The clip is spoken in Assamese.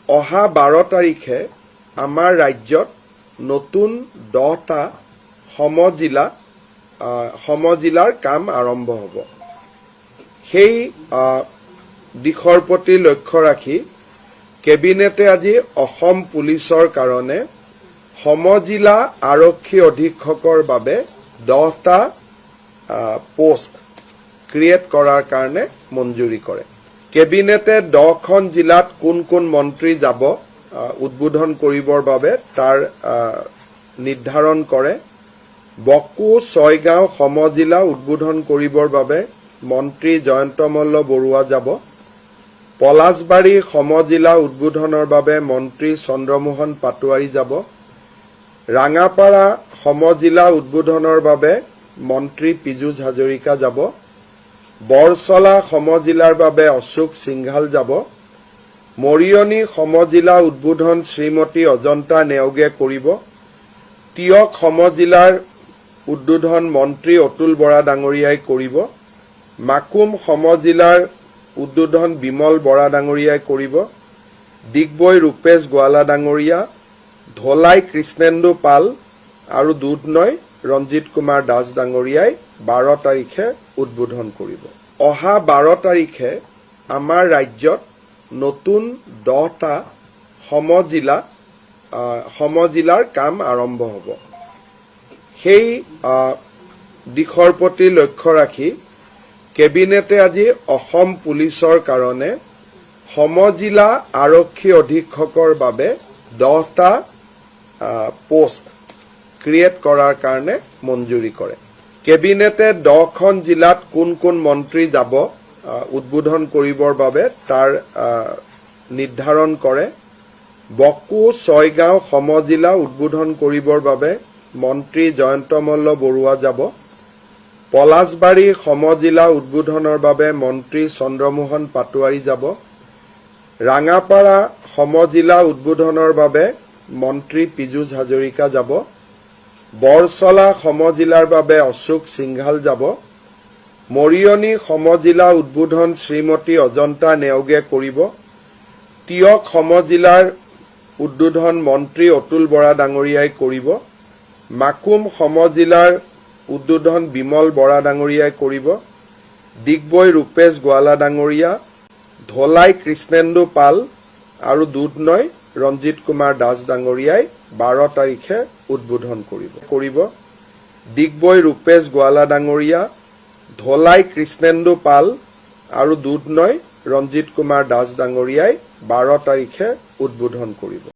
অহা 12 তাৰিখে আমাৰ ৰাজ্যত নতুন 10টা সমজিলাৰ কাম আৰম্ভ হ'ব। সেই দিশৰ প্ৰতি লক্ষ্য ৰাখি কেবিনেটে আজি অসম পুলিচৰ কাৰণে সমজিলা আৰক্ষী অধীক্ষকৰ বাবে 10টা পোষ্ট ক্ৰিয়েট কৰাৰ কাৰণে মঞ্জুৰি কৰে। কেবিনেটে 10খন জিলাত কোন কোন মন্ত্ৰী যাব উদ্বোধন কৰিবৰ বাবে তাৰ নিৰ্ধাৰণ কৰে। বকো ছয়গাঁও সমজিলা উদ্বোধন কৰিবৰ বাবে মন্ত্ৰী জয়ন্ত মল্ল বৰুৱা যাব। পলাশবাৰী সমজিলা উদ্বোধনৰ বাবে মন্ত্ৰী চন্দ্ৰমোহন পাটোৱাৰী যাব। ৰাঙাপাৰা সমজিলা উদ্বোধনৰ বাবে মন্ত্ৰী পীযুষ হাজৰিকা যাব। বৰছলা সমজিলাৰ বাবে অশোক সিংঘাল যাব। মৰিয়নি সমজিলা উদ্বোধন শ্ৰীমতী অজন্তা নেওগে কৰিব। তিয়ক সমজিলাৰ উদ্বোধন মন্ত্ৰী অতুল বৰা ডাঙৰীয়াই কৰিব। মাকুম সমজিলাৰ উদ্বোধন বিমল বৰা ডাঙৰীয়াই কৰিব। ডিগবৈ ৰূপেশ গোৱালা ডাঙৰীয়া, ধলাই কৃষ্ণেন্দু পাল আৰু দুধনৈ ৰঞ্জিত কুমাৰ দাস ডাঙৰীয়াই 12 তাৰিখে উদ্বোধন কৰিব। অহা 12 তাৰিখে আমাৰ ৰাজ্যত নতুন 10টা সমজিলাৰ কাম আৰম্ভ হ'ব। সেই দিশৰ প্ৰতি লক্ষ্য ৰাখি কেবিনেটে আজি অসম পুলিচৰ কাৰণে সমজিলা আৰক্ষী অধীক্ষকৰ বাবে 10টা পোষ্ট ক্ৰিয়েট কৰাৰ কাৰণে মঞ্জুৰি কৰে। কেবিনেটে 10খন জিলাত কোন কোন মন্ত্ৰী যাব উদ্বোধন কৰিবৰ বাবে তাৰ নিৰ্ধাৰণ কৰে। বকো ছয়গাঁও সমজিলা উদ্বোধন কৰিবৰ বাবে মন্ত্ৰী জয়ন্ত মল্ল বৰুৱা যাব। পলাশবাৰী সমজিলা উদ্বোধনৰ বাবে মন্ত্ৰী চন্দ্ৰমোহন পাটোৱাৰী যাব। ৰাঙাপাৰা সমজিলা উদ্বোধনৰ বাবে মন্ত্ৰী পীযুষ হাজৰিকা যাব। বৰছলা সমজিলাৰ বাবে অশোক সিংঘাল যাব। মৰিয়নি সমজিলা উদ্বোধন শ্ৰীমতী অজন্তা নেওগে কৰিব। তিয়ক সমজিলাৰ উদ্বোধন মন্ত্ৰী অতুল বৰা ডাঙৰীয়াই কৰিব। মাকুম সমজিলাৰ উদ্বোধন বিমল বৰা ডাঙৰীয়াই কৰিব। ডিগবৈ ৰূপেশ গোৱালা ডাঙৰীয়া, ধলাই কৃষ্ণেন্দু পাল আৰু দুধনৈ ৰঞ্জিত কুমাৰ দাস ডাঙৰীয়াই 12 তাৰিখে উদ্বোধন কৰিব। ডিগবৈ ৰূপেশ গোৱালা ডাঙৰীয়া, ধলাই কৃষ্ণেন্দু পাল আৰু দুধনৈ ৰঞ্জিত কুমাৰ দাস ডাঙৰীয়াই 12 তাৰিখে উদ্বোধন কৰিব।